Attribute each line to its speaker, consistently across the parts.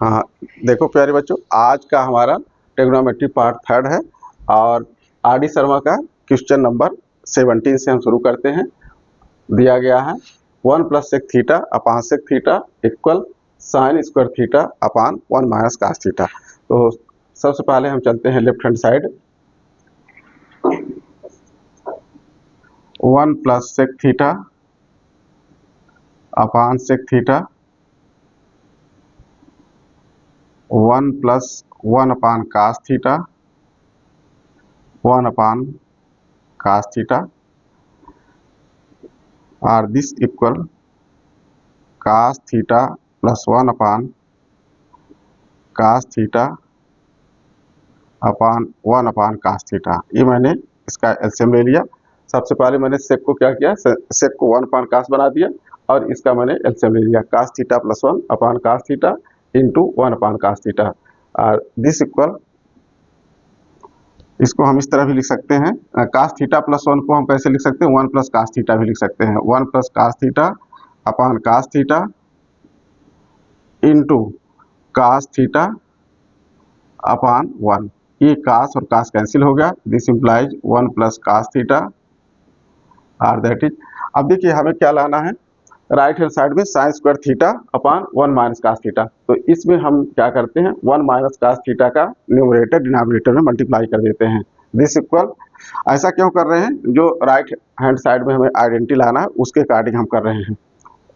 Speaker 1: हाँ, देखो प्यारे बच्चों, आज का हमारा ट्रिग्नोमेट्री पार्ट 3 है और आर डी शर्मा का क्वेश्चन नंबर 17 से हम शुरू करते हैं। दिया गया है 1 plus sec theta upon sec theta equal sine square theta upon 1 minus cos theta. तो सबसे पहले हम चलते हैं left hand side. 1 plus sec theta upon sec theta 1 plus 1 upon cos theta 1 upon cos theta और this equal cos theta plus 1 upon cos theta upon 1 upon cos theta. ये मैंने इसका एलसीएम ले लिया। सबसे पहले मैंने सेक को क्या किया, सेक को 1 अपान कास बना दिया और इसका मैंने एलसीएम ले लिया, कास theta plus 1 upon cos theta into 1 upon cos theta और दिस इक्वल, इसको हम इस तरह भी लिख सकते हैं, कास थीटा प्लस 1 को हम कैसे लिख सकते हैं, 1 प्लस कास थीटा भी लिख सकते हैं, 1 plus cos theta upon cos theta into cos theta upon 1। ये कास और कास कैंसिल हो गया, this implies 1 plus cos theta और दैट इज। अब देखिए हमें क्या लाना है, राइट हैंड साइड में sine square theta upon 1 minus cos theta. तो इसमें हम क्या करते हैं, 1 माइनस कास थीटा का न्यूमरेटर डिनोमिनेटर में मल्टीप्लाई कर देते हैं, दिस इक्वल। ऐसा क्यों कर रहे हैं, जो राइट हैंड साइड में हमें आइडेंटिटी लाना है उसके अकॉर्डिंग हम कर रहे हैं।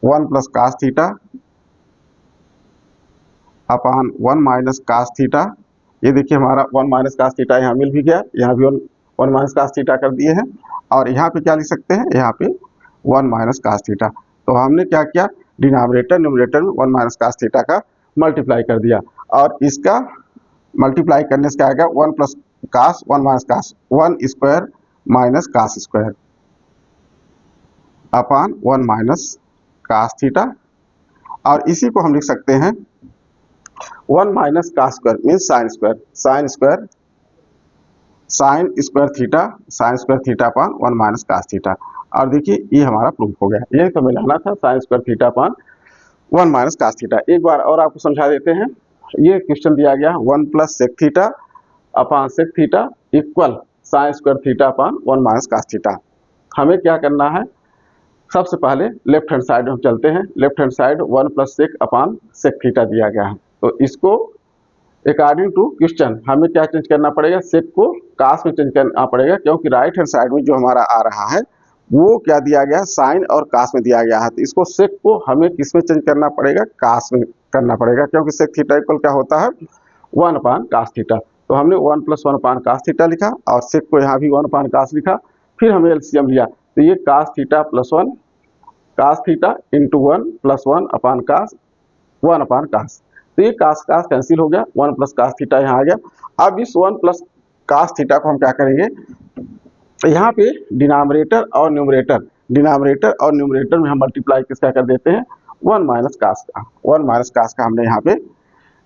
Speaker 1: 1 plus cos theta upon 1 minus cos theta. ये देखिए हमारा 1 माइनस कास थीटा यहाँ मिल भी गया, यहाँ भी 1 माइनस कास थीटा कर दिए हैं और यहाँ पे क्या लिख सकते हैं, यहाँ पे 1 माइनस कास थीटा। तो हमने क्या किया, डिनोमिनेटर न्यूमरेटर में 1 माइनस कास थीटा का मल्टीप्लाई कर दिया और इसका मल्टीप्लाई करने से क्या आएगा, 1 plus cos 1 minus cos 1 square minus cos square upon 1 minus cos theta. और इसी को हम लिख सकते हैं 1 minus cos square means sine square, sine square sine square theta upon 1 minus cos theta. और देखिए ये हमारा प्रूफ हो गया, ये तो मिलाना था sine square theta upon 1 minus cos theta. एक बार और आपको समझा देते हैं, ये क्वेश्चन दिया गया 1 plus sec theta upon sec theta equal sine square theta upon 1 minus cos theta. हमें क्या करना है, सबसे पहले लेफ्ट हैंड साइड में हम चलते हैं। Left hand side 1 plus sec upon sec theta दिया गया है, तो इसको अकॉर्डिंग टू क्वेश्चन हमें क्या चेंज करना पड़ेगा, सेक को कास में चेंज करना पड़ेगा, क्योंकि राइट हैंड साइड में जो हमारा आ रहा है वो क्या दिया गया, साइन और कास में दिया गया है। तो इसको सेक को हमें किस में चेंज करना पड़ेगा, कास में करना पड़ेगा, क्योंकि सेक थीटा इक्वल क्या होता है 1 अपान कास थीटा। तो हमने 1 प्लस 1 अपान कास थीटा लिखा और सेक को यहाँ भी 1 अपान कास लिखा, फिर हमें एलसीएम लिया। तो ये cos theta plus 1 cos theta into 1 plus 1 upon cos 1 upon cos. तो ये कास कास कैंसिल हो गया, 1 प्लस कास थीटा यहाँ आ गया। अब इस 1 प्लस कास थीटा को हम क्या करेंगे, यहाँ पे डिनोमिनेटर और न्यूमरेटर में हम मल्टीप्लाई किसका कर देते हैं, 1 माइनस कास का। 1 माइनस कास का हमने यहाँ पे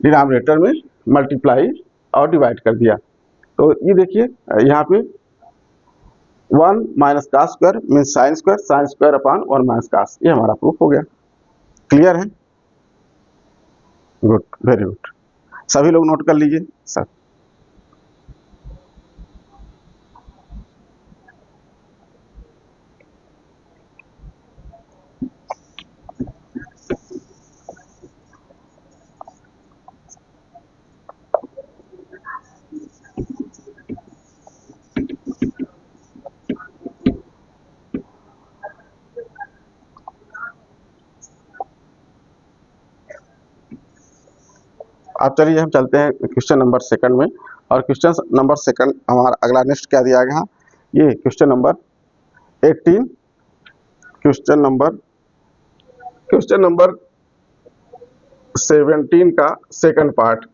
Speaker 1: डिनोमिनेटर में मल्टीप्लाई और डिवाइड कर दिया। तो ये देखिए यहाँ पे 1 minus cos square means sine square upon 1 minus cos, ये हमारा प्रूफ हो गया। क्लियर है, गुड, वेरी गुड। सभी लोग नोट कर लीजिए सर। अब चलिए हम चलते हैं क्वेश्चन नंबर 2 में। और क्वेश्चन नंबर 2 हमारा अगला नेक्स्ट क्या दिया गया, ये क्वेश्चन नंबर 18, क्वेश्चन नंबर 17 का सेकंड पार्ट।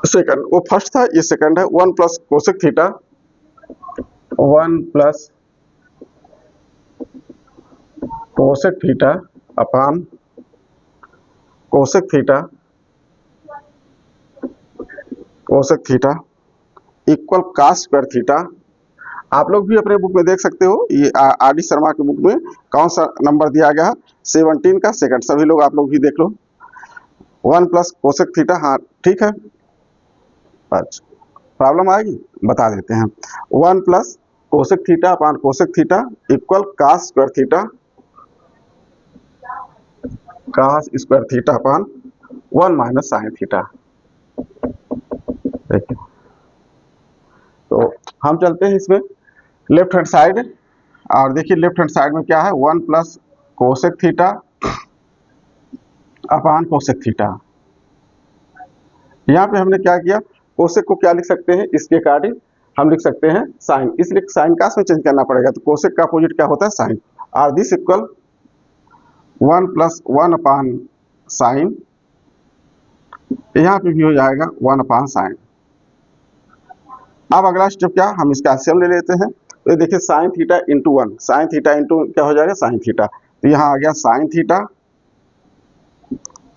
Speaker 1: सेकंड वो फर्स्ट था, ये सेकंड है। 1 plus cosec theta 1 plus cosec theta upon cosec theta equal cos square theta. आप लोग भी अपने बुक में देख सकते हो, ये आर डी शर्मा के बुक में कौन सा नंबर दिया गया है, 17 का सेकंड। सभी लोग आप लोग भी देख लो। 1 प्लस कोसेक थीटा, हाँ ठीक है, अच्छा प्रॉब्लम आएगी बता देते हैं। 1 plus cosec theta upon cosec theta equal cos square theta, cos square theta upon 1 minus sine theta. देखिए तो हम चलते हैं इसमें लेफ्ट हैंड साइड, और देखिए लेफ्ट हैंड साइड में क्या है, 1 plus cosec theta upon cosec theta. यहाँ पे हमने क्या किया, कोसेक को क्या लिख सकते हैं, इसके अकॉर्डिंग हम लिख सकते हैं साइन, इसलिए साइन का में चेंज करना पड़ेगा, तो कोसेक का अपोजिट क्या होता है साइन। और this equal 1 plus 1 upon sign, यहाँ पे भी हो जाएगा 1 अपान साइन। अब अगला स्टेप क्या, हम इसका एलसीएम ले लेते हैं। तो ये देखिए sign theta into 1, sign theta into क्या हो जाएगा साइन थीटा, तो यहाँ आ गया sign theta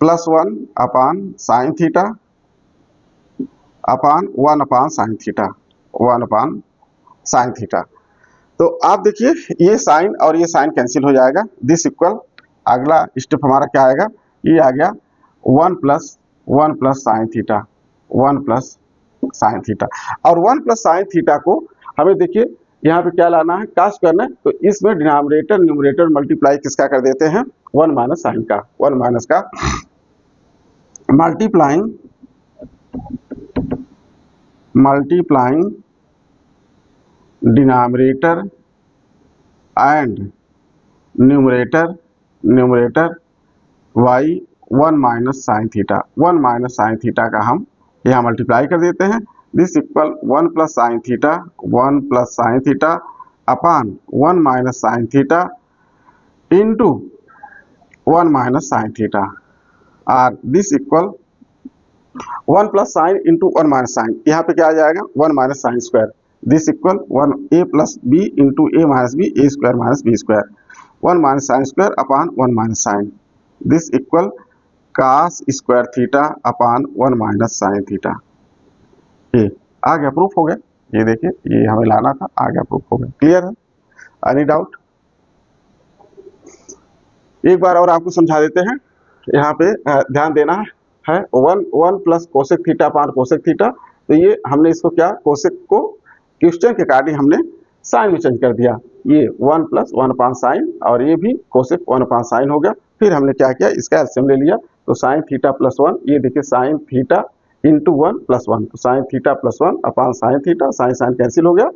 Speaker 1: plus 1 upon sine theta upon 1 upon sine theta, 1 upon sine theta. तो आप देखिए ये साइन और ये साइन कैंसिल हो जाएगा, दिस इक्वल अगला स्टेप हमारा क्या आएगा, ये आ गया 1 plus sine theta, 1 plus sine theta. और 1 प्लस साइन थीटा को हमें देखिए यहाँ पे क्या लाना है, कास्ट करना है, तो इसमें डिनोमिनेटर न्यूमरेटर मल्टीप्लाई किसका कर देते हैं, 1 माइनस साइन का, 1 माइनस का multiplying denominator and numerator by 1 minus sine theta, 1 minus sine theta का हम यहाँ मल्टीप्लाई कर देते हैं, this equal 1 plus sine theta, 1 plus sine theta upon 1 minus sine theta into 1 minus sine theta, और this equal 1 plus sine into 1 minus sine, यहाँ पे क्या आ जाएगा 1 minus sine square, this equal 1 A plus B into A minus B, A square minus B square, 1 minus sine square upon 1 minus sine, this equal cos square theta upon 1 minus sine theta. ये आ गया, proof हो गया, ये देखिए ये हमें लाना था, आ गया, प्रूफ हो गया। क्लियर है, एनी डाउट? एक बार और आपको समझा देते हैं, यहाँ पे ध्यान देना है, 1 plus cosec theta upon cosec theta, तो ये हमने इसको क्या, कोसेक को क्वेश्चन के अकॉर्डिंग हमने साइन में चेंज कर दिया, ये 1 प्लस 1 अपान साइन, और ये भी कोसेक 1 अपान साइन हो गया। फिर हमने क्या किया, इसका एलसीएम ले लिया, तो साइन थीटा प्लस 1, ये देखिए साइन थीटा इंटू 1 प्लस 1, तो sine theta plus 1 upon sine theta, sine sine cancel हो गया।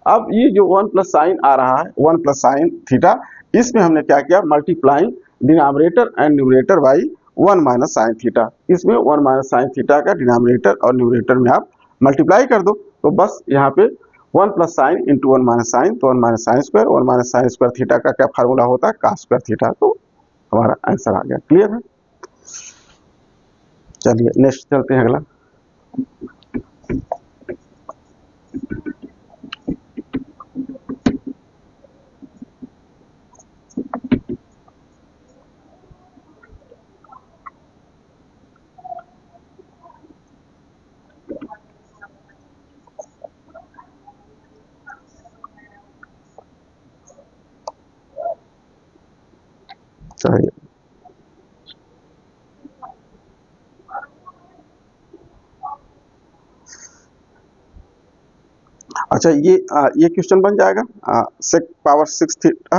Speaker 1: अब ये जो 1 प्लस साइन आ रहा है, 1 प्लस साइन थीटा, इसमें हमने क्या किया, multiplying denominator and numerator by 1 minus sine theta, इसमें 1 माइनस साइन थीटा का डिनोमिनेटर और न्यूमरेटर में आप मल्टीप्लाई कर दो, तो बस यहाँ पे 1 plus sine into 1 minus sine, तो 1 minus sine square, 1 minus sine square theta का क्या फार्मूला होता है, कास स्क्वायर थीटा, तो हमारा आंसर आ गया। क्लियर है, चलिए नेक्स्ट चलते हैं अगला। चलिए अच्छा, ये क्वेश्चन बन जाएगा, सेक पावर 6 थीटा,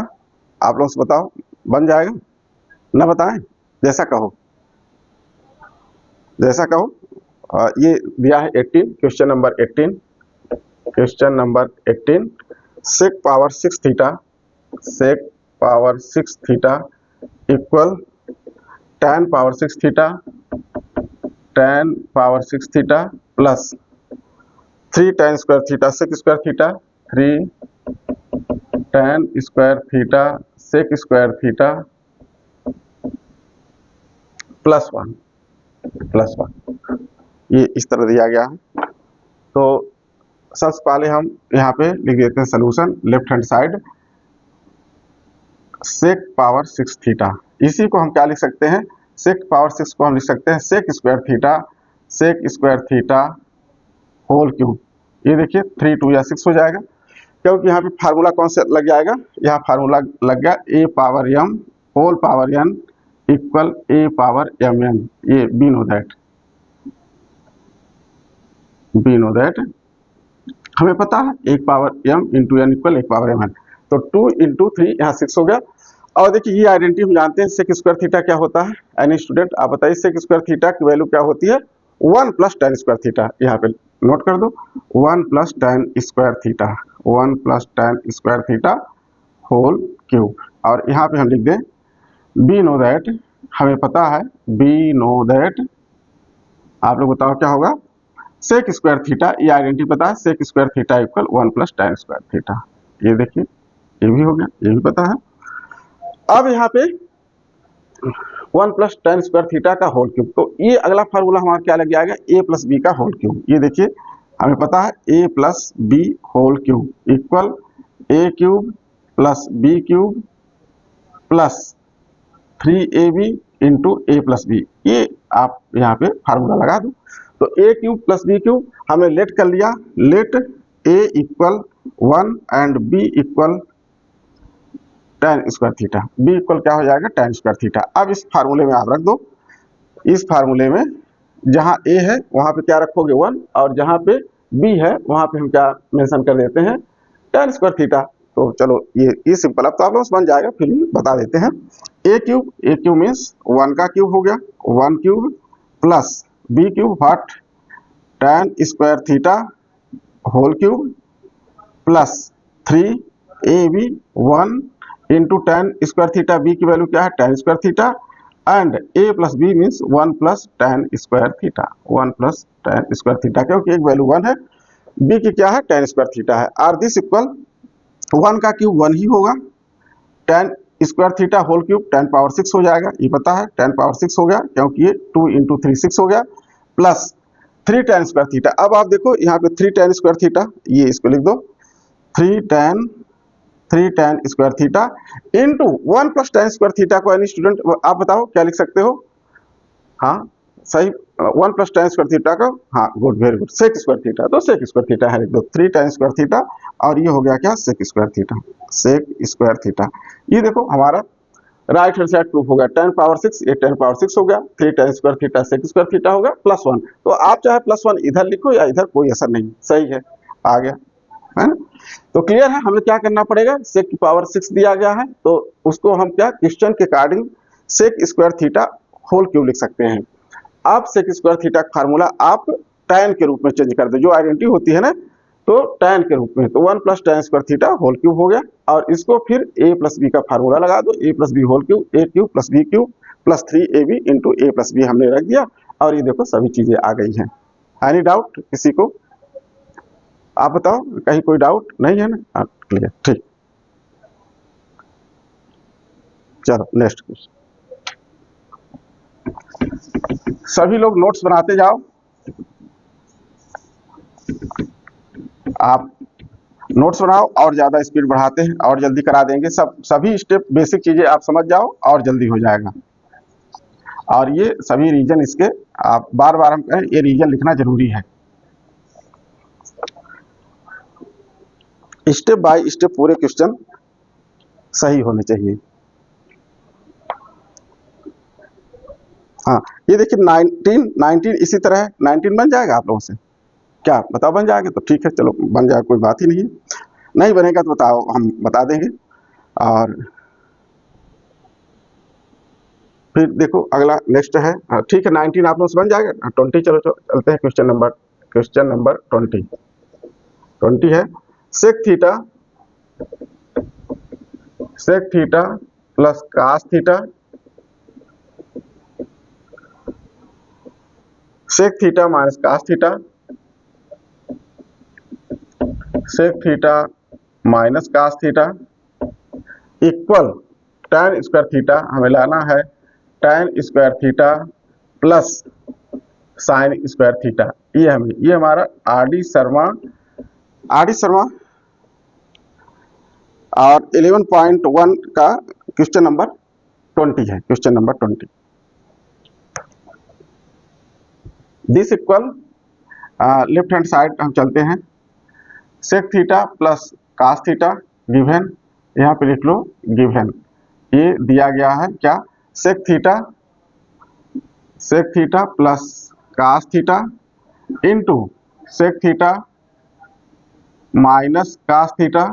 Speaker 1: आप लोग से बताओ बन जाएगा ना, बताएं, जैसा कहो जैसा कहो। ये दिया है 18, question number 18, question number 18, sec power 6 theta, sec power 6 theta equal tan power 6 theta, tan power 6 theta plus 3 tan square theta sec square theta, 3 tan square theta sec square theta plus 1, ये इस तरह दिया गया है। तो सबसे पहले हम यहाँ पे लिख देते हैं सोल्यूशन, लेफ्ट हैंड साइड सेक पावर 6 थीटा, इसी को हम क्या लिख सकते हैं, सेक पावर 6 को हम लिख सकते हैं sec square theta whole cube. ये देखिए 3 2 या 6 हो जाएगा, क्योंकि यहाँ पे फार्मूला कौन सा लग जाएगा, यहाँ फार्मूला लग गया a power m whole power n equal a power m n, ये वी नो दैट हमें पता है एक power m into n equal एक पावर एम एन, तो 2 इंटू 3 यहाँ 6 हो गया। और देखिए ये आइडेंटिटी हम जानते हैं, सेक स्क्वायर थीटा क्या होता है। एनी स्टूडेंट आप बताइए सेक स्क्वायर थीटा की वैल्यू क्या होती है, 1 प्लस tan स्क्वायर थीटा। यहाँ पे नोट कर दो 1 plus tan square theta, 1 plus tan square theta whole cube. और यहाँ पे हम लिख दें बी नो दैट, हमें पता है बी नो दैट, आप लोग बताओ क्या होगा, सेक स्क्वायर थीटा, ये आइडेंटिटी पता है, sec square theta equal 1 plus tan square theta. ये देखिए ये भी हो गया, ये भी पता है। अब यहाँ पे 1 प्लस tan स्क्वायर थीटा का होल क्यूब, तो ये अगला फार्मूला हमारा क्या लग जाएगा, a प्लस बी का होल क्यूब। ये देखिए हमें पता है a plus b whole cube equal a cube plus b cube plus 3ab into a plus b. ये आप यहाँ पे फार्मूला लगा दो, तो a cube plus b cube हमने लेट कर लिया, let a equal 1 and b equal tan square theta, b equal क्या हो जाएगा tan स्क्वायर थीटा। अब इस फार्मूले में आप रख दो, इस फार्मूले में जहां a है वहां पे क्या रखोगे 1, और जहां पे b है वहां पे हम क्या मेंशन कर देते हैं tan स्क्वायर थीटा। तो चलो ये सिंपल, अब तो आप लोग बन जाएगा, फिर भी बता देते हैं। a क्यूब मीन्स 1 का क्यूब हो गया, 1 cube plus b cube what tan square theta whole cube plus 3ab 1 into tan square theta, b की वैल्यू क्या है tan square theta, and a plus b means 1 plus tan square theta, 1 plus tan square theta, क्योंकि एक value 1 है, b की क्या है tan square theta है। आर दिस इक्वल 1 का क्यूब 1 ही होगा, tan square theta whole cube 10 power 6 हो जाएगा, ये पता है 10 पावर 6 हो गया, क्योंकि ये 2 इंटू 3 6 हो गया, प्लस 3 tan स्क्वायर थीटा। अब आप देखो यहाँ पे 3 tan स्क्वायर थीटा, ये इसको लिख दो 3 tan square theta into 1 plus tan square theta को एनी स्टूडेंट आप बताओ क्या लिख सकते हो, हाँ सही 1 प्लस tan स्क्वायर थीटा का, हाँ good very good, sec square theta, तो सेक स्क्वायर थीटा है लिख दो 3 tan स्क्वायर थीटा, और ये हो गया क्या sec square theta, sec square theta. ये देखो हमारा राइट हैंड साइड प्रूफ हो गया 10 पावर 6, ये 10 पावर 6 हो गया, 3 tan square theta sec square theta हो गया प्लस 1, तो आप चाहे प्लस 1 इधर लिखो या इधर, कोई असर नहीं, सही है, आ गया है ना। तो क्लियर है, हमें क्या करना पड़ेगा, सेक की पावर 6 दिया गया है, तो उसको हम क्या क्वेश्चन के according sec square theta whole cube लिख सकते हैं। आप सेक स्क्वायर थीटा का फार्मूला आप tan के रूप में चेंज कर दो, जो आइडेंटिटी होती है ना, तो tan के रूप में, तो 1 plus tan square theta whole cube हो गया, और इसको फिर a प्लस बी का फार्मूला लगा दो, a plus b whole cube, a cube plus b cube plus 3ab into a plus b हमने रख दिया, और ये देखो सभी चीजें आ गई हैं। एनी डाउट किसी को, आप बताओ, कहीं कोई डाउट नहीं है ना, क्लियर, ठीक, चलो नेक्स्ट क्वेश्चन। सभी लोग नोट्स बनाते जाओ, आप नोट्स बनाओ और ज्यादा स्पीड बढ़ाते हैं और जल्दी करा देंगे, सभी स्टेप बेसिक चीजें आप समझ जाओ और जल्दी हो जाएगा। और ये सभी रीजन इसके आप बार बार हम कहें, ये रीजन लिखना जरूरी है, स्टेप बाय स्टेप पूरे क्वेश्चन सही होने चाहिए। हाँ ये देखिए 19 इसी तरह है, 19 बन जाएगा आप लोगों से, क्या बताओ बन जाएगा, तो ठीक है चलो बन जाएगा, कोई बात ही नहीं है, नहीं बनेगा तो बताओ हम बता देंगे। और फिर देखो अगला नेक्स्ट है, ठीक है 19 आप लोगों से बन जाएगा, 20 चलो चलते हैं क्वेश्चन नंबर 20 है, sec theta plus cos theta, sec theta minus cos theta, sec theta minus cos theta equal tan square theta, हमें लाना है tan square theta plus sine square theta. ये हमारा आर डी शर्मा और 11.1 का क्वेश्चन नंबर 20 है, question number 20। This equal left hand side हम चलते हैं, sec theta plus cos theta given, यहाँ पे लिख लो गिवन, ये दिया गया है क्या sec theta plus cos theta into sec theta minus cos theta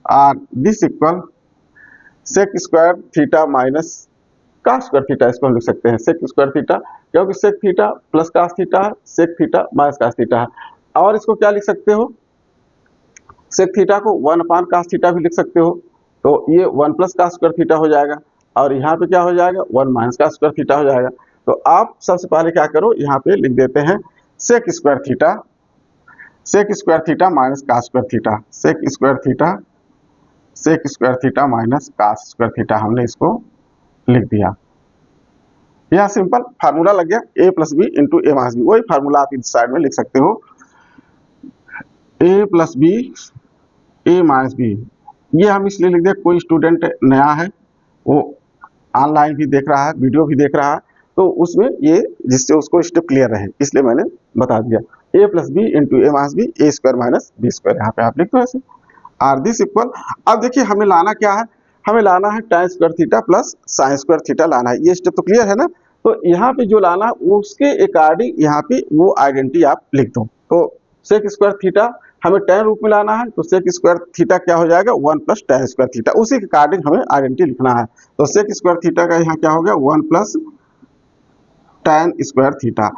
Speaker 1: और this equal sec square theta minus cos square theta. इसको हम लिख सकते हैं सेक स्क्वायर थीटा, क्योंकि sec theta plus cos theta है, sec theta minus cos theta है। और इसको क्या लिख सकते हो, सेक थीटा को 1 अपान कास थीटा भी लिख सकते हो, तो ये 1 प्लस कास स्क्वायर थीटा हो जाएगा और यहाँ पे क्या हो जाएगा 1 माइनस कास स्क्वायर थीटा हो जाएगा। तो आप सबसे पहले क्या करो, यहाँ पे लिख देते हैं sec square theta minus cos square theta, sec square theta minus cos square theta हमने इसको लिख दिया। यह सिंपल फार्मूला लग गया, a plus B into A minus B. वही फार्मूला आप इस साइड में लिख सकते हो, a plus B A minus b. ये हम इसलिए लिख दिया, कोई स्टूडेंट नया है, वो ऑनलाइन भी देख रहा है, वीडियो भी देख रहा है, तो उसमें ये जिससे उसको स्टेप क्लियर रहे, इसलिए मैंने बता दिया a plus B into A minus B, A square minus B square. यहाँ पे आप लिख दो ऐसे, आर दिस इक्वल। अब देखिए हमें लाना क्या है, हमें लाना है tan square theta plus sine square theta लाना है। ये स्टेप तो क्लियर है ना। तो यहाँ पे जो लाना है उसके अकॉर्डिंग यहाँ पे वो आइडेंटिटी आप लिख दो। तो सेक स्क्वायर थीटा हमें tan रूप में लाना है, तो सेक स्क्वायर थीटा क्या हो जाएगा 1 प्लस tan स्क्वायर थीटा, उसी के अकॉर्डिंग हमें आइडेंटिटी लिखना है। तो सेक स्क्वायर थीटा का यहाँ क्या हो गया 1 प्लस tan स्क्वायर थीटा।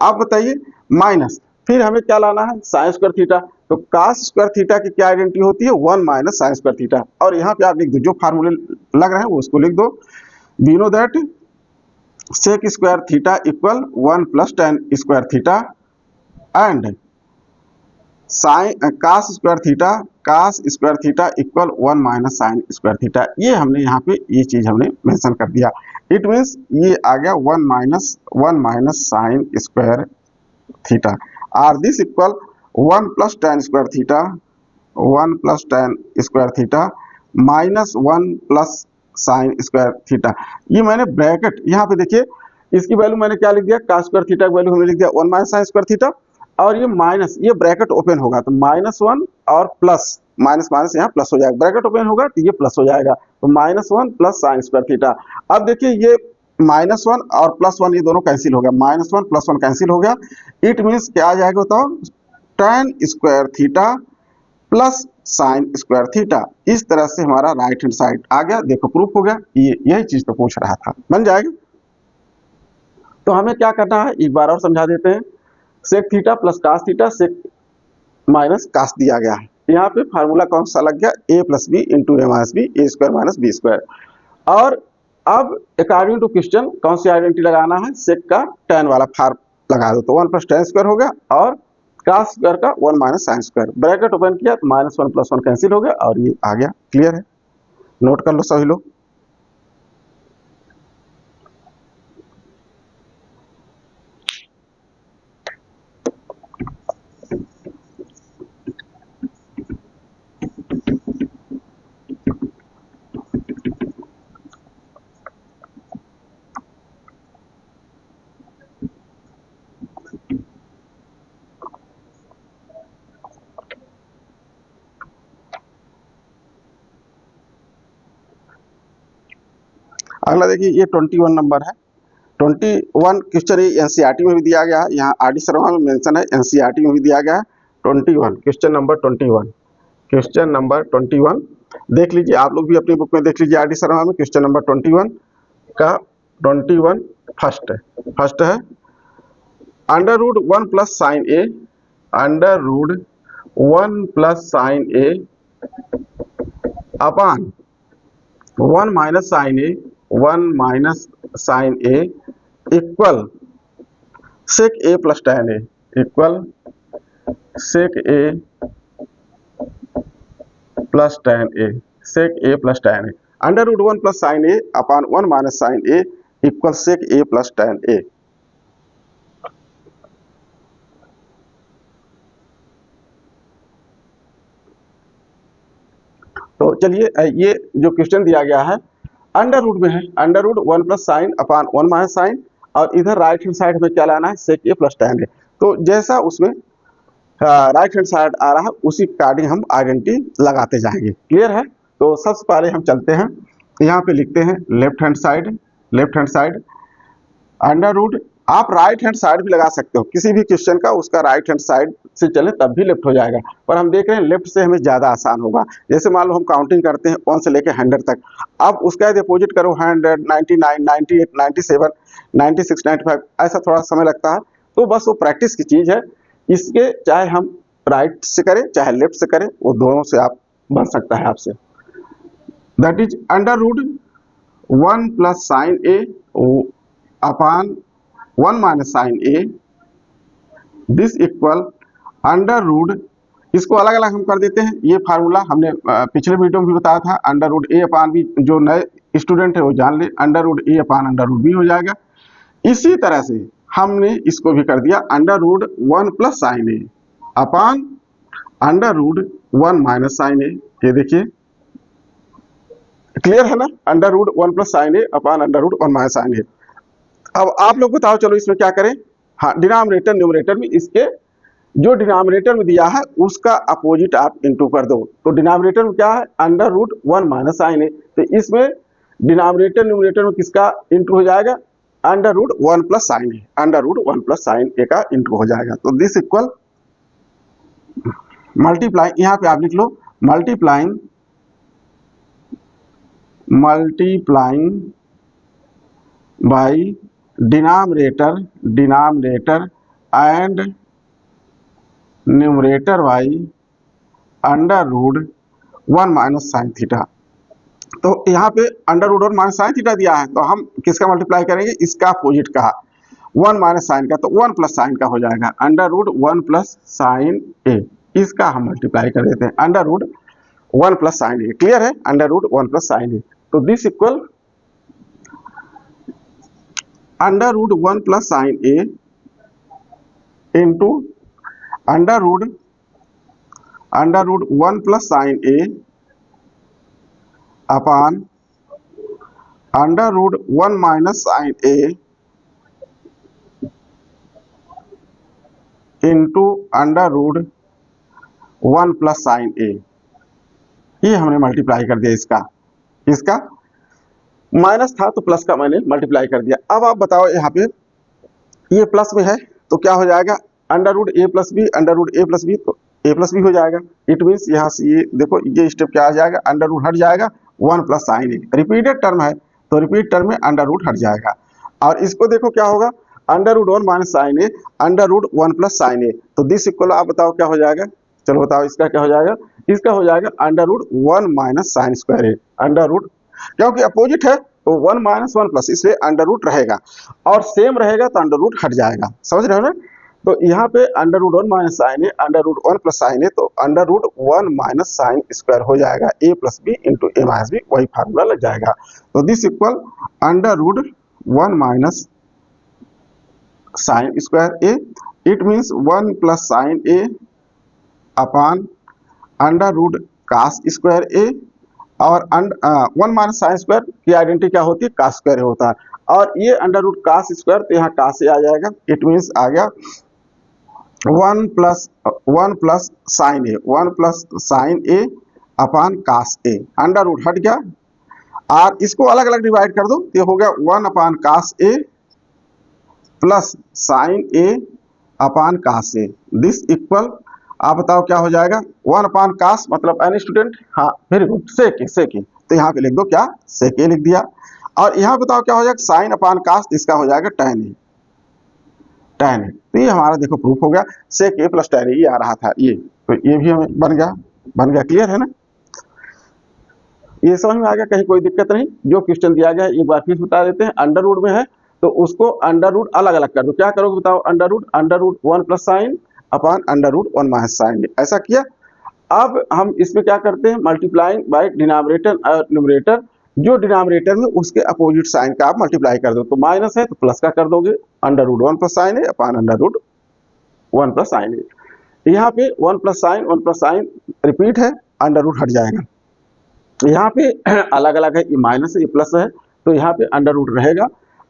Speaker 1: अब बताइए माइनस, फिर हमें क्या लाना है साइन स्क्वायर थीटा, तो कास स्क्वायर थीटा की क्या आइडेंटिटी होती है 1 माइनस साइन स्क्वायर थीटा। और यहाँ पे आप लिख दो जो फार्मूले लग रहे हैं वो उसको लिख दो। We know that sec square theta equal 1 plus tan square theta and sine cos square theta equal 1 minus sine square theta. ये हमने यहाँ पे ये चीज हमने मेंशन कर दिया। इट मीन्स ये आ गया 1 minus sine square theta or this equal 1 plus tan square theta minus 1 plus sine square theta. ये मैंने ब्रैकेट यहाँ पे देखिए, इसकी वैल्यू मैंने क्या लिख दिया, कास स्क्वायर थीटा की वैल्यू हमने लिख दिया 1 माइनस साइन स्क्वायर थीटा, और ये माइनस, ये ब्रैकेट ओपन होगा तो -1 और प्लस, माइनस माइनस यहाँ प्लस हो जाएगा, ब्रैकेट ओपन होगा तो ये प्लस हो जाएगा, तो -1 प्लस साइन स्क्वायर थीटा। अब देखिए ये -1 और +1 ये दोनों कैंसिल हो गया, -1 +1 कैंसिल हो गया। इट मीन्स क्या आ जाएगा बताओ, tan square theta plus sine square theta. इस तरह से हमारा राइट हैंड साइड आ गया। देखो प्रूफ हो गया, ये यही चीज तो पूछ रहा था, बन जाएगा। तो हमें क्या करना है एक बार और समझा देते हैं। Sec theta plus cos theta, sec minus cos दिया गया है। यहाँ पे फार्मूला कौन सा लग गया, a plus B into A minus B, A square minus B square. और अब अकॉर्डिंग टू क्वेश्चन कौन सी आइडेंटिटी लगाना है, सेक का tan वाला फार्म लगा दो, तो 1 प्लस tan स्क्वायर हो गया और कास स्क्वायर का 1 minus sine square, bracket open किया तो -1 +1 कैंसिल हो गया और ये आ गया। क्लियर है, नोट कर लो सभी लोग। अगला देखिए ये 21 नंबर है। 21 क्वेश्चन एनसीईआरटी में भी दिया गया है, यहाँ आर डी शर्मा में मेंशन है, एनसीईआरटी में भी दिया गया है। 21 क्वेश्चन नंबर 21 देख लीजिए, आप लोग भी अपनी बुक में देख लीजिए आर डी शर्मा में। क्वेश्चन नंबर 21 का 21 फर्स्ट है √1 plus sine A, √1 plus sine A upon 1 minus sine A, 1 minus sine A equal sec A plus tan A, equal sec A plus tan A, sec A plus tan A, √1 plus sine A upon 1 minus sine A equal sec A plus tan ए। तो चलिए ये जो question दिया गया है under root में है, √1 plus sine अपान 1 minus sign, और इधर राइट हैंड साइड में क्या लाना है सेक ए प्लस tan ए। तो जैसा उसमें राइट हैंड साइड आ रहा है उसी अकॉर्डिंग हम आइडेंटिटी लगाते जाएंगे। क्लियर है। तो सबसे पहले हम चलते हैं, यहाँ पे लिखते हैं left hand side, left hand side under root, आप राइट हैंड साइड भी लगा सकते हो किसी भी क्वेश्चन का, उसका राइट हैंड साइड से चले तब भी लेफ्ट हो जाएगा, पर हम देख रहे हैं लेफ्ट से हमें ज़्यादा आसान होगा। जैसे मान लो हम काउंटिंग करते हैं 1 से लेकर 100 तक, अब उसका यदि अपोजिट करो 100, 99, 98, 97, 96, 95, ऐसा थोड़ा समय लगता है, तो बस वो प्रैक्टिस की चीज़ है। इसके चाहे हम राइट से करें चाहे लेफ्ट से करें, वो दोनों से आप बन सकता है आपसे। That is under root 1 plus sine a upon 1 minus sine a, this equal under root, इसको अलग अलग हम कर देते हैं। ये फार्मूला हमने पिछले वीडियो में भी बताया था, under root a upon B, जो नए स्टूडेंट है वो जान ले, under root a upon under root B हो जाएगा। इसी तरह से हमने इसको भी कर दिया, under root 1 plus sine A upon under root 1 minus sine A. ये देखिए क्लियर है ना, under root 1 plus sine A upon under root 1 minus sine A. अब आप लोग बताओ, चलो इसमें क्या करें। हाँ, डिनोमिनेटर न्यूमरेटर में इसके जो डिनोमिनेटर में दिया है उसका अपोजिट आप इनटू कर दो। तो डिनोमिनेटर में क्या है, under root 1 minus sine A, तो इसमें डिनोमिनेटर न्यूमरेटर में किसका इंटू हो जाएगा, under root 1 plus sine A, under root 1 plus sine ए का इंटू हो जाएगा। तो दिस इक्वल मल्टीप्लाई, यहाँ पे आप लिख लो multiplying by denominator and numerator by under root 1 minus sine theta. तो यहाँ पे under root 1 minus sine theta दिया है, तो हम किसका मल्टीप्लाई करेंगे, इसका अपोजिट का 1 माइनस साइन का, तो 1 प्लस साइन का हो जाएगा under root 1 plus sine A, इसका हम मल्टीप्लाई कर देते हैं under root 1 plus sine A. Clear है, under root 1 plus sine A. तो this equal under root 1 plus sine A into under root 1 plus sine A upon under root 1 minus sine A into under root 1 plus sine A. ये हमने multiply कर दिया, इसका minus था तो plus का मैंने मल्टीप्लाई कर दिया। अब आप बताओ, यहाँ पे ये प्लस में है तो क्या हो जाएगा, अंडर रूट ए प्लस बी, अंडर रूट ए प्लस बी, तो ए प्लस बी हो जाएगा। इट मीन्स यहाँ से ये देखो, ये स्टेप क्या आ जाएगा, अंडर रूट हट जाएगा, 1 प्लस साइन ए, रिपीटेड टर्म है तो रिपीट टर्म में अंडर रूट हट जाएगा। और इसको देखो क्या होगा, under root 1 minus sine A, under root 1 plus sine A. तो दिस इक्वल आप बताओ क्या हो जाएगा, चलो बताओ इसका क्या हो जाएगा, इसका हो जाएगा under root 1 minus sine square A, under root, क्योंकि अपोजिट है तो 1 माइनस 1 प्लस, इसलिए अंडर रूट रहेगा, और सेम रहेगा तो अंडर रूट हट जाएगा। समझ रहे हो ना। तो यहाँ पे under root 1 minus sine A, under root 1 plus sine A, तो under root 1 minus sine square हो जाएगा, A plus B into A minus B, वही फार्मूला लग जाएगा। तो this equal under root 1 minus sine square A, it means 1 plus sine A upon under root cos square A, और 1 minus sine square की identity क्या होती है, कास square होता है, और ये अंडर रूट कास स्क्वायर, तो यहाँ कास से आ जाएगा, इट मीन्स आ गया 1 plus sine A, 1 plus sine A upon cos A, under root हट गया, और इसको अलग अलग डिवाइड कर दो, ये हो गया 1 upon cos A plus sine A upon cos A. This equal आप बताओ क्या हो जाएगा, 1 अपान कास मतलब एन स्टूडेंट, हाँ वेरी गुड, सेक ए, तो यहाँ पे लिख दो क्या, सेक ए लिख दिया। और यहाँ बताओ क्या हो जाएगा, साइन अपान कास, इसका हो जाएगा टैन ए, तो ये हमारा देखो प्रूफ हो गया, सेक ए प्लस टैन ए, ये आ रहा था ये, तो ये भी हमें बन गया। क्लियर है ना, ये समझ में आ गया, कहीं कोई दिक्कत नहीं। जो क्वेश्चन दिया गया है एक बार फिर बता देते हैं, अंडर रूट में है तो उसको अंडर रूट अलग अलग कर दो, क्या करोगे बताओ, under root 1 plus sine upon under root 1 minus sine, ऐसा किया। अब हम इसमें क्या करते हैं, मल्टीप्लाइंग बाय डिनोमिनेटर और न्यूमरेटर, जो डिनोमिनेटर में उसके अपोजिट साइन का आप मल्टीप्लाई कर दो, तो माइनस है तो प्लस का कर दोगे, अंडर रूट 1 प्लस साइन है upon under root 1 plus sine है। यहाँ पे 1 प्लस साइन रिपीट है, अंडर रूट हट जाएगा। यहाँ पे अलग अलग है, ये माइनस है ये प्लस है, तो यहाँ पे अंडर रूट रहेगा,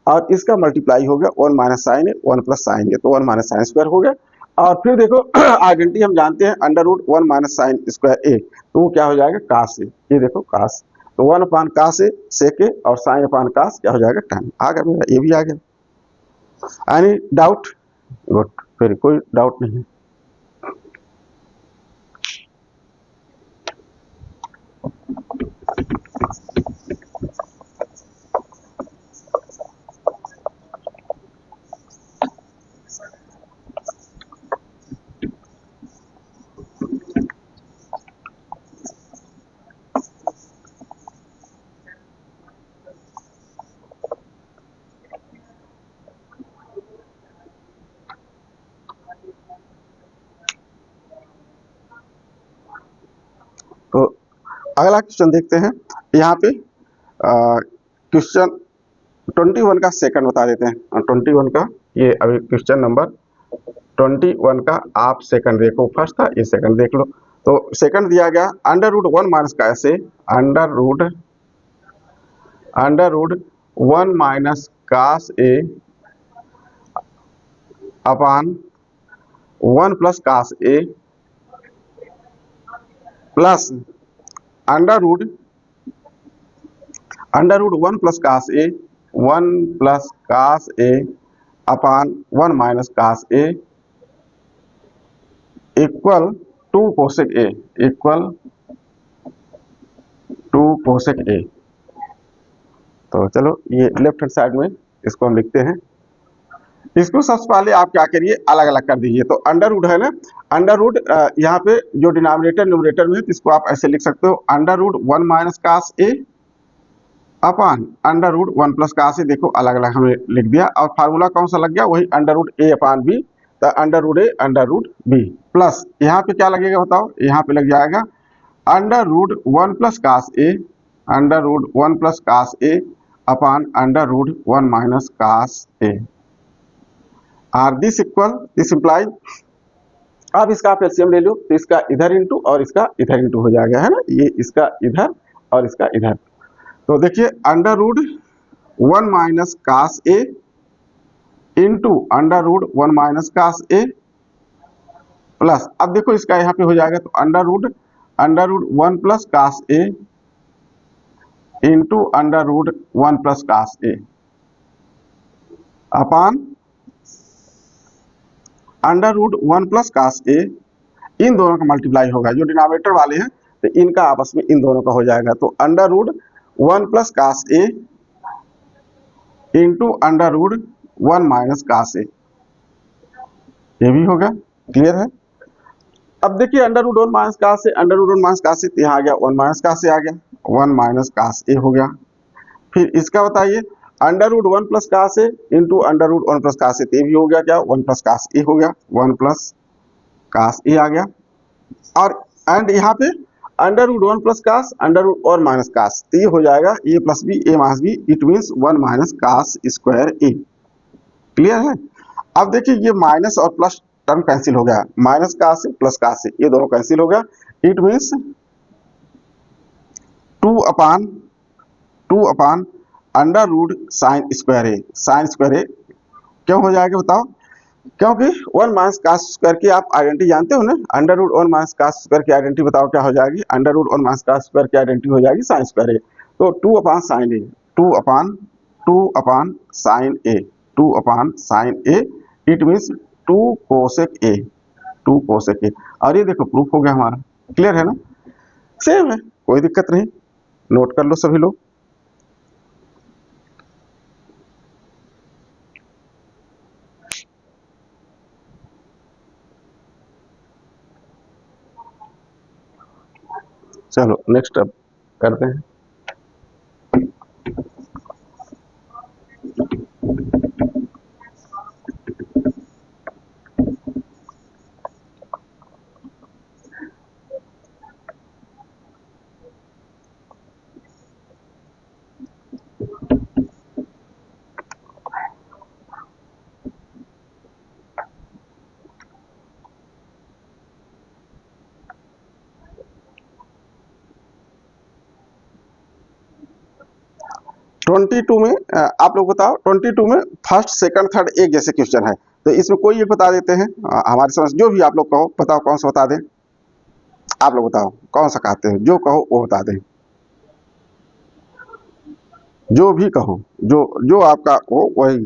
Speaker 1: और इसका मल्टीप्लाई हो गया 1 माइनस साइन है 1 प्लस साइन है, तो 1 माइनस साइन स्क्वायर हो गया। और फिर देखो आइडेंटिटी हम जानते हैं, under root 1 minus sine square ए, तो वो क्या हो जाएगा, कास ए, ये देखो कास, तो 1 अपान कास ए सेक ए और साइन अपान कास क्या हो जाएगा tan। आ गया मेरा, ये भी आ गया। Any doubt? गुड, फिर कोई डाउट नहीं है। तो अगला क्वेश्चन देखते हैं। यहाँ पे क्वेश्चन 21 का सेकंड बता देते हैं। 21 का ये अभी क्वेश्चन नंबर 21 का आप सेकंड देखो, फर्स्ट था ये सेकंड देख लो। तो सेकंड दिया गया अंडर रूट 1 माइनस का ऐसे under root 1 minus cos A upon 1 plus cos A plus under root 1 plus cos a 1 plus cos A upon 1 minus cos a equal 2 cosec a equal 2 cosec a. तो चलो ये left hand side में इसको हम लिखते हैं। इसको सबसे पहले आप क्या करिए, अलग अलग कर दीजिए। तो अंडर रूट है ना, अंडर रूट यहाँ पे जो डिनोमिनेटर न्यूमरेटर में है तो इसको आप ऐसे लिख सकते हो under root 1 minus cos A upon under root 1 plus cos A. देखो अलग अलग हमने लिख दिया। और फार्मूला कौन सा लग गया, वही under root a upon b, तो under root a under root b plus यहाँ पे क्या लगेगा बताओ, यहाँ पे लग जाएगा under root 1 plus cos A under root 1 plus cos A upon under root 1 minus cos a. Or this equal this imply, अब इसका आप एलसीएम ले लो तो इसका इधर इंटू और इसका इधर इंटू हो जाएगा, है ना, ये इसका इधर और इसका इधर। तो देखिए under root 1 minus cos A into under root 1 minus cos A plus, अब देखो इसका यहाँ पे हो जाएगा तो under root 1 plus cos A into under root 1 plus cos A upon under root 1 plus cos A, इन दोनों का मल्टीप्लाई होगा, जो डिनोमिनेटर वाले हैं तो इनका आपस में इन दोनों का हो जाएगा। तो under root 1 plus cos A into under root 1 minus cos A, ये भी होगा। क्लियर है? अब देखिए under root 1 minus cos A under root 1 minus cos A, तो यहाँ आ गया 1 माइनस कास ए आ गया, 1 माइनस कास ए हो गया। फिर इसका बताइए under root 1 plus cos A into under root 1 plus cos A, ये भी हो गया क्या, 1 प्लस कास ए हो गया, 1 प्लस कास ए आ गया। और एंड यहाँ पे under root 1 plus cos under root और माइनस कास, तो ये हो जाएगा A plus B A minus B, it means 1 minus cos square A. Clear है? अब देखिए ये माइनस और प्लस टर्म कैंसिल हो गया, minus cos A plus cos A, ये दोनों कैंसिल हो गया, it means 2 upon under root sine square A, sine square A क्यों हो जाएगा बताओ, क्योंकि 1 माइनस कास स्क्वायर की आप आइडेंटिटी जानते हो ना, under root 1 minus cos square की आइडेंटिटी बताओ क्या हो जाएगी, under root 1 minus cos square की आइडेंटिटी हो जाएगी साइन स्क्वायर ए। तो 2 upon sine a, 2 upon sine a, 2 upon sine a, it means 2 cosec a, 2 cosec a. और ये देखो प्रूफ हो गया हमारा। क्लियर है ना? सेम है, कोई दिक्कत नहीं, नोट कर लो सभी लोग। चलो नेक्स्ट अब करते हैं। ट्वेंटी टू में आप लोग बताओ, 22 में फर्स्ट सेकंड थर्ड एक जैसे क्वेश्चन है, तो इसमें कोई एक बता देते हैं, हमारे समझ जो भी आप लोग कहो, बताओ कौन सा बता दें, आप लोग बताओ कौन सा कहते हैं, जो कहो वो बता दें। जो भी कहो, जो जो आपका हो वही,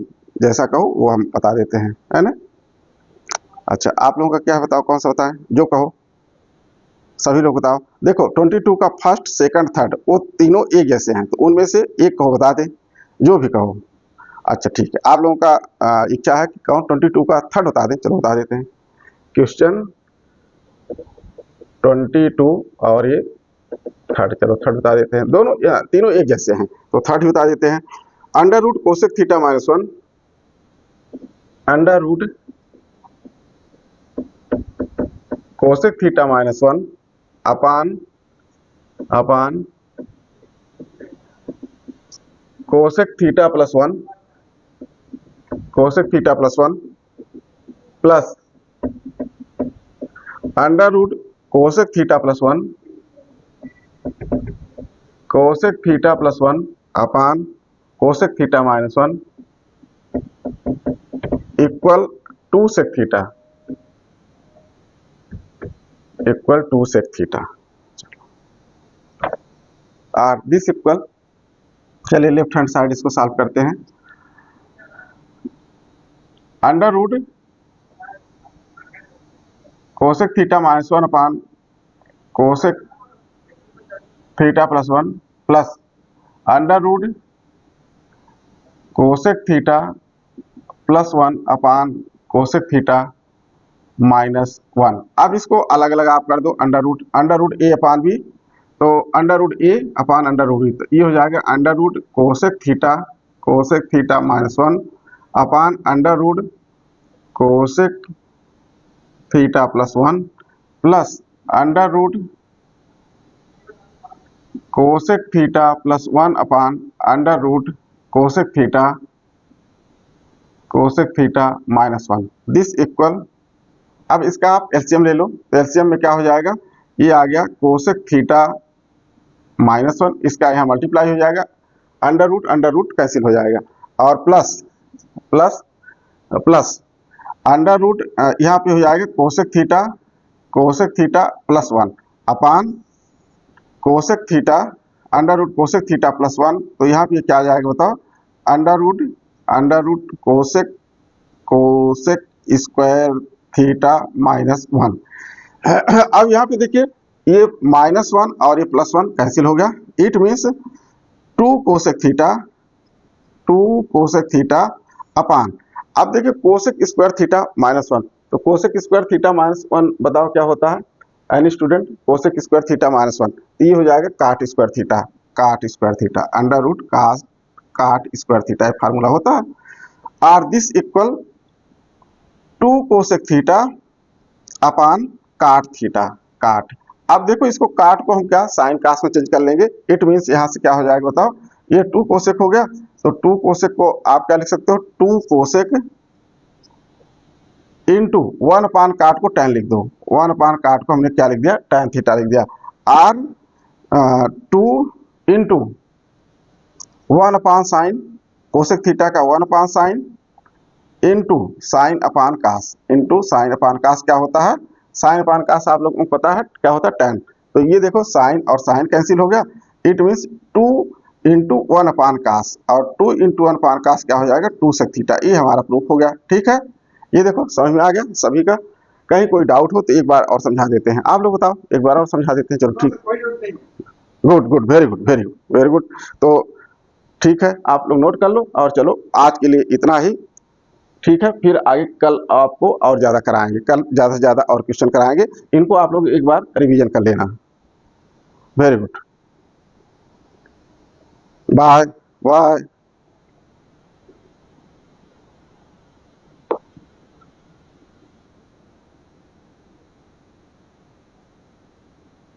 Speaker 1: जैसा कहो वो हम बता देते हैं, है ना। अच्छा, आप लोगों का क्या बताओ, कौन सा बताएं, जो कहो सभी लोग बताओ। देखो 22 का फर्स्ट सेकंड थर्ड वो तीनों एक जैसे हैं, तो उनमें से एक कहो बता दें, जो भी कहो। अच्छा ठीक है, आप लोगों का इच्छा है कि कौन 22 का थर्ड बता दें, चलो बता देते हैं। क्वेश्चन 22 और ये थर्ड, चलो थर्ड बता देते हैं, दोनों तीनों एक जैसे हैं तो थर्ड ही बता देते हैं। Under root cosec theta minus 1, under root cosec theta minus 1 upon upon cosec theta plus 1, cosec theta plus 1 plus under root cosec theta plus 1, cosec theta plus 1 upon cosec theta minus 1 equal 2 sec theta, equal 2 sec theta. और this equal, चलिए left hand side इसको solve करते हैं। Under root cosec theta minus 1 upon cosec theta plus 1 plus under root cosec theta plus 1 upon cosec theta minus 1। अब इसको अलग अलग आप कर दो, under root a upon b, तो under root a upon under root b, तो ये हो जाएगा under root cosec theta minus 1 upon under root cosec theta plus 1 plus under root cosec theta plus 1 upon under root cosec theta minus 1। This equal, अब इसका आप LCM ले लो, तो LCM में क्या हो जाएगा, ये आ गया कोसेक थीटा माइनस 1, इसका यहाँ मल्टीप्लाई हो जाएगा, अंडर रूट कैंसिल हो जाएगा, और plus plus plus under root यहाँ पे हो जाएगा cosec theta plus 1 upon cosec theta, under root cosec theta plus 1, तो यहाँ पे क्या आ जाएगा बताओ, under root cosec square theta minus 1। अब यहाँ पे देखिए ये माइनस 1 और ये प्लस 1 कैंसिल हो गया, इट मीन्स 2 कोसेक थीटा अपान, अब देखिए कोसेक स्क्वायर थीटा माइनस 1, तो कोसेक स्क्वायर थीटा माइनस 1 बताओ क्या होता है, any student, cosec square theta minus 1, ये हो जाएगा cot square theta under root cot square theta, formula होता है। और this equal 2 cosec theta upon cot theta, काट, अब देखो इसको काट को हम क्या साइन कास में चेंज कर लेंगे, इट मीन्स यहाँ से क्या हो जाएगा बताओ, ये 2 कोसेक हो गया, तो 2 कोसेक को आप क्या लिख सकते हो, 2 कोसेक इंटू 1 अपान काट को tan लिख दो, 1 अपान काट को हमने क्या लिख दिया, tan थीटा लिख दिया, or 2 into 1 upon sine cosec theta का 1 upon sine into sine upon cos, क्या होता है, साइन अपान कास आप लोगों को पता है क्या होता है, tan, तो ये देखो साइन और साइन कैंसिल हो गया, इट मीन्स 2 इंटू 1 अपान कास, और 2 इंटू 1 अपान कास क्या हो जाएगा, 2 सेक थीटा, ये हमारा प्रूफ हो गया। ठीक है, ये देखो समझ में आ गया सभी का, कहीं कोई डाउट हो तो एक बार और समझा देते हैं, आप लोग बताओ, एक बार और समझा देते हैं, चलो ठीक, गुड, वेरी गुड, तो ठीक है, आप लोग नोट कर लो, और चलो आज के लिए इतना ही, ठीक है, फिर आगे कल आपको और ज्यादा कराएंगे, कल ज्यादा से ज्यादा और क्वेश्चन कराएंगे, इनको आप लोग एक बार रिवीजन कर लेना। Very good, bye bye.